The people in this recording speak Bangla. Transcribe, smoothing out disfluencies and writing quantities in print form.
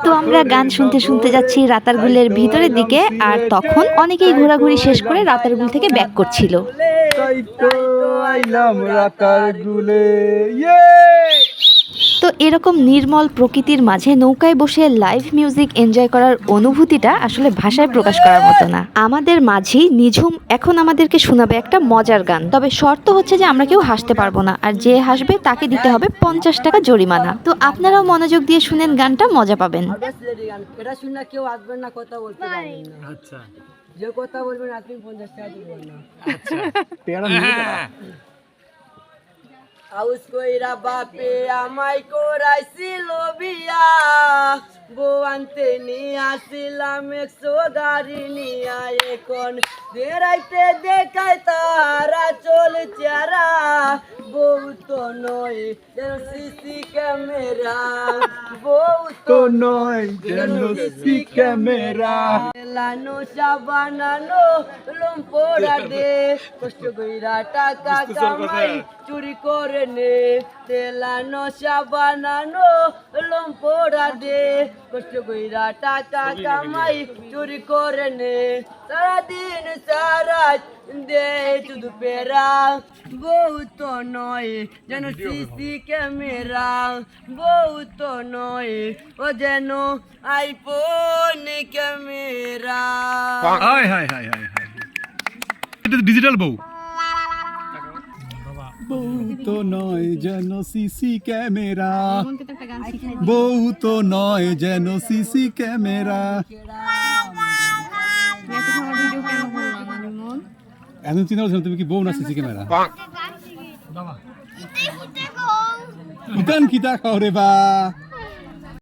তো আমরা গান শুনতে শুনতে যাচ্ছি রাতারগুলের ভিতরের দিকে, আর তখন অনেকেই ঘোরাঘুরি শেষ করে রাতারগুল থেকে ব্যাক করছিল। তাই তো আইলাম রাতারগুলে। তো এরকম নির্মল প্রকৃতির মাঝে নৌকায় বসে লাইভ মিউজিক এনজয় করার অনুভূতিটা আসলে ভাষায় প্রকাশ করার মতো না। আমাদের মাঝেই নিঝুম এখন আমাদেরকে শোনাবে একটা মজার গান, তবে শর্ত হচ্ছে যে আমরা কেউ হাসতে পারবো না, আর যে হাসবে তাকে দিতে হবে 50 টাকা জরিমানা। তো আপনারাও মনোযোগ দিয়ে শুনেন, গানটা মজা পাবেন। এটা শুনে কেউ আসবেন না, কথা বলতে পারবেন না। আচ্ছা যে কথা বলবেন আপনি 50 টাকা দিবেন না। আচ্ছা টেরা নিয়ে আউস কইরা বাপে আমায় করাইছিল বিয়া, বউ আনতে নিয়ে আসিলাম 100 গাড়ি নিয়া, এখন বেড়াইতে দেখায় তারা চল চেরা, বউ তো নয় যেন সিসি ক্যামেরা, বউ তো নয় যেন সি ক্যামেরা। লানো সাবানানো লোম পোড়া দে, কষ্ট কইরা টাকা কামাই চুরি করে নে, তেলানো সাবানানো লোম পোড়া দে, কষ্ট কইরা টাকা কামাই চুরি করে নে, সারাদিন সারা দে শুধু পেরা, বউ তো নয় যেন সিসি ক্যামেরা, বউ তো নয় ও যেন iPhone camera. High high high high high, এটা ডিজিটাল বউ। বউ তো নয় যেন সিসি ক্যামেরা, বউ তো নয় যেন সিসি ক্যামেরা। এখন চিন্তা করছো তুমি কি বউ না সিসি ক্যামেরা? উতান কিতা খাও রে বা।